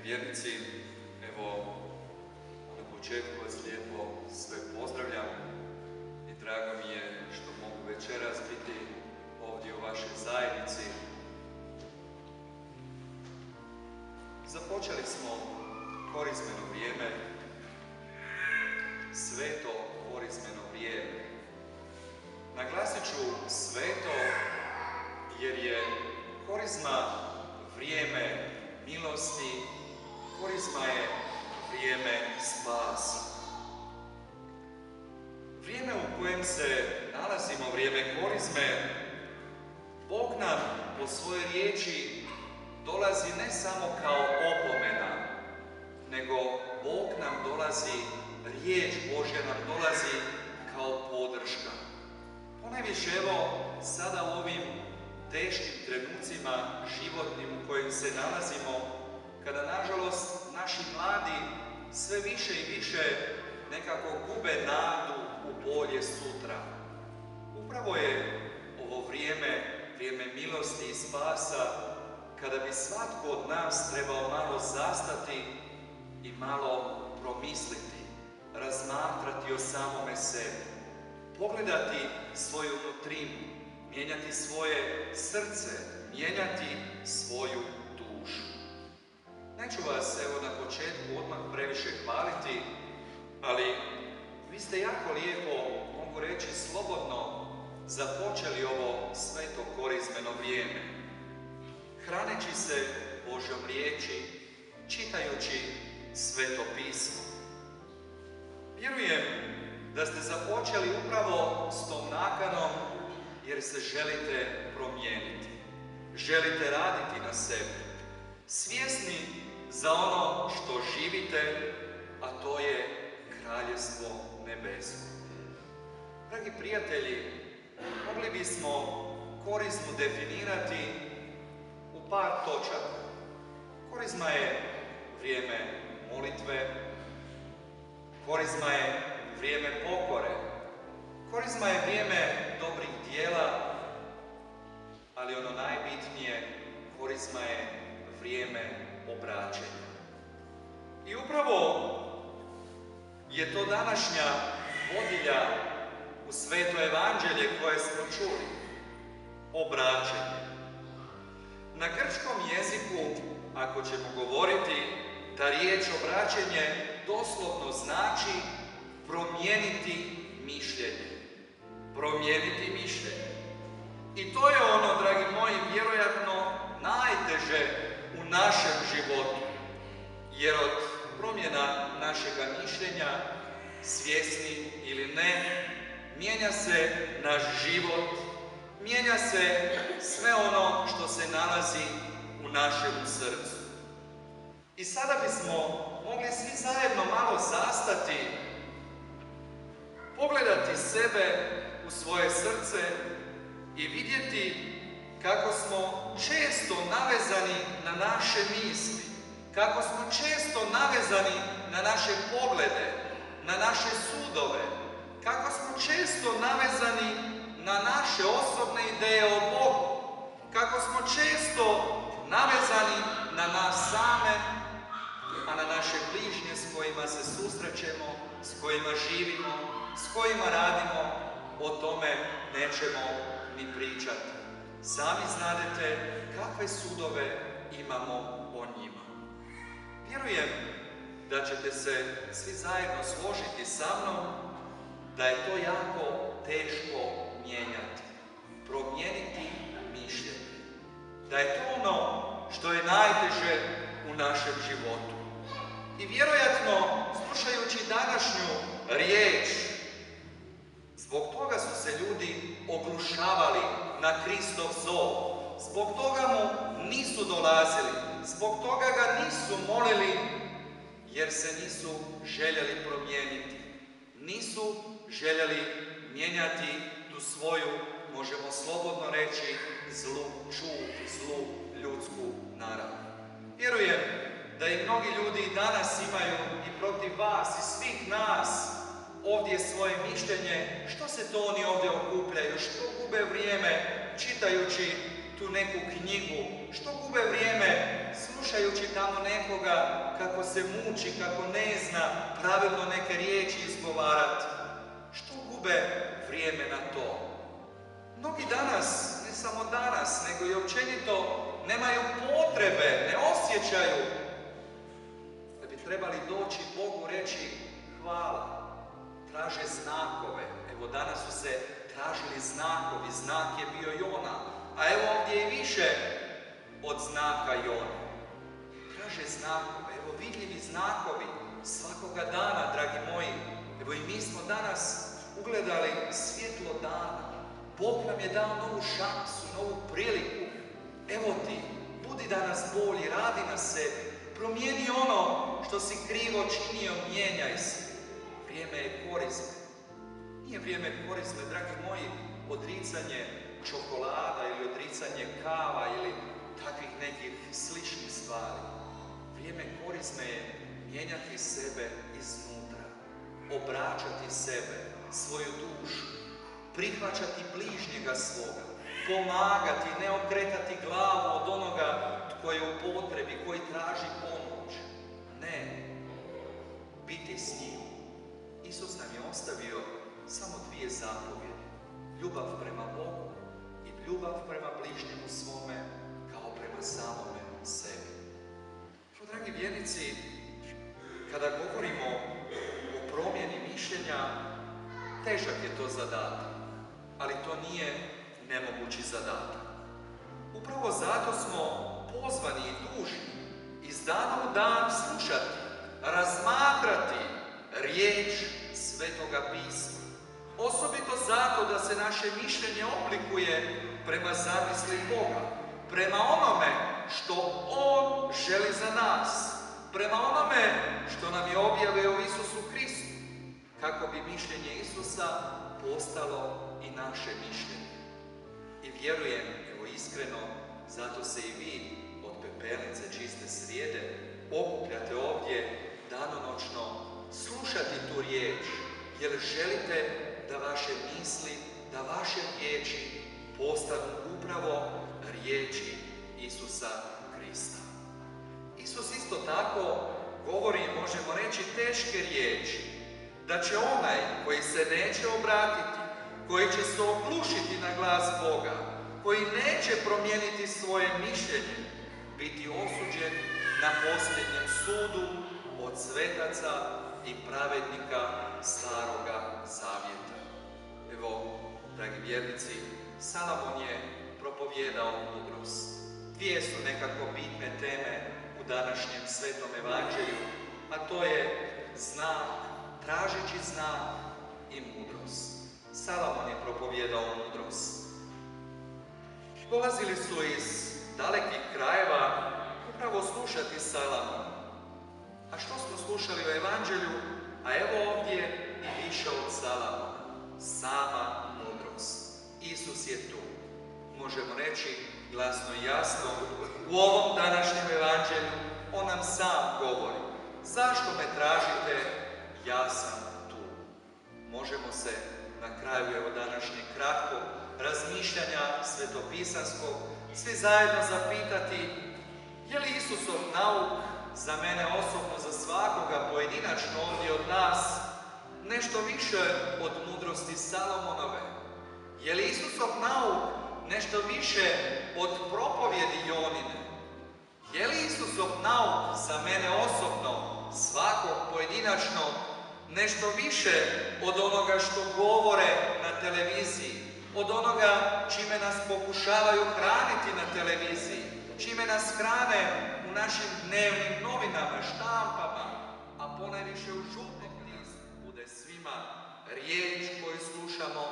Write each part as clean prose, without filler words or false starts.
vjernici, evo, na početku vas lijepo sve pozdravljam i drago mi je što mogu večeras biti ovdje u vašoj zajednici. Započeli smo korizmeno vrijeme, sveto korizmeno vrijeme. Naglasit ću sveto jer je korizma vrijeme milosti, korizma je vrijeme spasa. Vrijeme u kojem se nalazimo, vrijeme korizme, Bog nam po svojoj riječi dolazi ne samo kao opomena, nego Bog nam dolazi, riječ Božja nam dolazi kao podrška. Ponajviše evo sada u ovim teškim trenucima životnim u kojim se nalazimo, kada nažalost naši mladi sve više i više nekako gube nadu u bolje sutra. Upravo je ovo vrijeme milosti i spasa, kada bi svatko od nas trebao malo zastati i malo promisliti, razmatrati o samome sebi, pogledati svoju nutrinu, mijenjati svoje srce, mijenjati svoju dušu. Neću vas evo na početku odmah previše hvaliti, ali vi ste jako lijepo, mogu reći slobodno, započeli ovo sveto korizmeno vrijeme, hraneći se Božjom riječi, čitajući sveto pismo. Vjerujem da ste započeli upravo s tom nakanom jer se želite promijeniti, želite raditi na sebi, svjesni za ono što živite, a to je Kraljevstvo nebesko. Dragi prijatelji, mogli bismo korizmu definirati u par točaka. Korizma je vrijeme molitve, korizma je vrijeme pokore, korizma je vrijeme dobrih dijela, ali ono najbitnije, korizma je vrijeme obraćanja. I upravo je to današnja vodilja u sveto evanđelje koje smo čuli, obraćanje. Na grčkom jeziku, ako ćemo govoriti, ta riječ obraćanje doslovno znači promijeniti mišljenje. Promijeniti mišljenje. I to je ono, dragi moji, vjerojatno najteže u našem životu. Jer od promjena našega mišljenja, svjesni ili ne, mijenja se naš život, mijenja se sve ono što se nalazi u našem srcu. I sada bismo mogli svi zajedno malo zastati, pogledati sebe u svoje srce i vidjeti kako smo često navezani na naše misli, kako smo često navezani na naše poglede, na naše sudove, kako smo često navezani na naše osobne ideje o Bogu, kako smo često navezani na nas same, a na naše bližnje s kojima se susrećemo, s kojima živimo, s kojima radimo, o tome nećemo ni pričati. Sami znadete kakve sudove imamo o njima. Vjerujem da ćete se svi zajedno složiti sa mnom da je to jako teško mijenjati, promijeniti mišljenje. Da je to ono što je najteže u našem životu. I vjerojatno, slušajući današnju riječ, zbog toga su se ljudi oglušavali na Kristov zov, zbog toga mu nisu dolazili, zbog toga ga nisu molili, jer se nisu željeli promijeniti. Nisu željeli mijenjati tu svoju, možemo slobodno reći, zlu čut, zlu ljudsku narav. Vjerujem da i mnogi ljudi i danas imaju i protiv vas i svih nas ovdje svoje mišljenje, što se to oni ovdje okupljaju, što gube vrijeme čitajući tu neku knjigu, što gube vrijeme slušajući tamo nekoga kako se muči, kako ne zna pravilno neke riječi izgovarati. Što gube vrijeme na to? Mnogi danas, ne samo danas, nego i općenito, nemaju potrebe, ne osjećaju da bi trebali doći Bogu reći hvala. Traže znakove. Evo danas su se tražili znakovi, znak je bio Jona, a evo ovdje je više od znaka Jona. Traže znakove, evo vidljivi znakovi svakoga dana, dragi moji. Evo i mi smo danas ugledali svjetlo dana. Bog nam je dao novu šansu, novu priliku. Evo ti, budi danas bolji, radi na sebi. Promijeni ono što si krivo činio, mijenjaj se. Vrijeme je korizme. Nije vrijeme korizme, dragi moji, odricanje čokolada ili odricanje kava ili takvih nekih sličnih stvari. Vrijeme korizme je mijenjati sebe iznutra, obraćati sebe, svoju dušu, prihvaćati bližnjega svoga, pomagati, ne okretati glavu od onoga tko je u potrebi, koji traži pomoć. Ne, biti s njim. Isus nam je ostavio samo dvije zapovjedi. Ljubav prema Bogu i ljubav prema bližnjemu svome kao prema samome sebi. Dragi vjernici, kada govorimo o promjeni mišljenja, težak je to zadatak, ali to nije nemogući zadatak. Upravo zato smo pozvani i dužni iz dana u dan slušati, razmatrati riječ Svetoga pisma. Osobito zato da se naše mišljenje oblikuje prema zamisli Boga, prema onome što On želi za nas, prema onome što nam je objavio u Isusu Kristu, kako bi mišljenje Isusa postalo i naše mišljenje. I vjerujem, evo iskreno, zato se i vi od pepelnice čiste srijede okupljate ovdje danonoćno slušati tu riječ, jer želite da vaše misli, da vaše riječi postanu upravo riječi Isusa Krista. Isus isto tako govori, možemo reći, teške riječi, da će onaj koji se neće obratiti, koji će se oglušiti na glas Boga, koji neće promijeniti svoje mišljenje, biti osuđen na posljednjem sudu od svetaca i pravednika Staroga Zavjeta. Evo, dragi vjernici, Salomon je propovijedao mudrost. Dvije su nekako bitne teme u današnjem Svetom Evanđelju, a to je znak, tražeći znak i mudrost. Salomon je propovijedao mudrost. Dolazili su iz dalekih krajeva upravo slušati Salomon. A što smo slušali u Evanđelju? A evo ovdje i više od Salomona. Sama mudrost. Isus je tu. Možemo reći glasno i jasno, u ovom današnjem Evanđelju On nam sam govori. Zašto me tražite? Ja sam tu. Možemo se na kraju evo današnjeg kratkog razmišljanja svetopisanskog svi zajedno zapitati, je li Isusov nauk za mene osobno, za svakoga pojedinačno ovdje od nas, nešto više od mudrosti Salomonove? Je li Isusov nauk nešto više od propovjedi Jonine? Je li Isusov nauk za mene osobno, svakog pojedinačno, nešto više od onoga što govore na televiziji, od onoga čime nas pokušavaju hraniti na televiziji, čime nas hrane u našim dnevnim novinama, štampama, a ponajviše u žutnom listu bude svima riječ koju slušamo,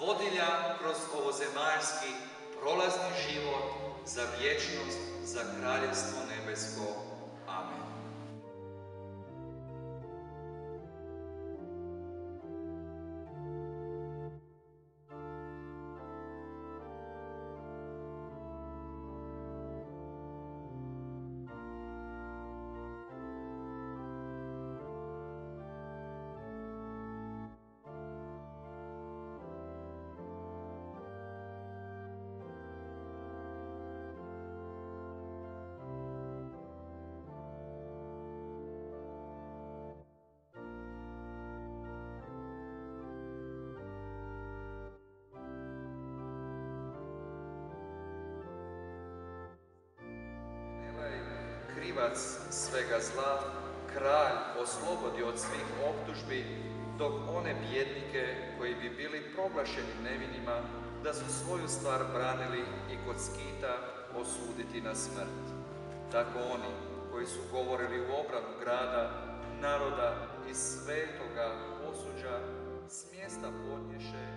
vodilja kroz ovozemaljski prolazni život za vječnost, za kraljevstvo nebesko. Amen. krivac svega zla, kralj oslobodi od svih optužbi, dok one bijednike koji bi bili proglašeni nevinima, da su svoju stvar branili i kod skita osuditi na smrt. Tako oni koji su govorili u obranu grada, naroda i svetoga posuđa, s mjesta podnješe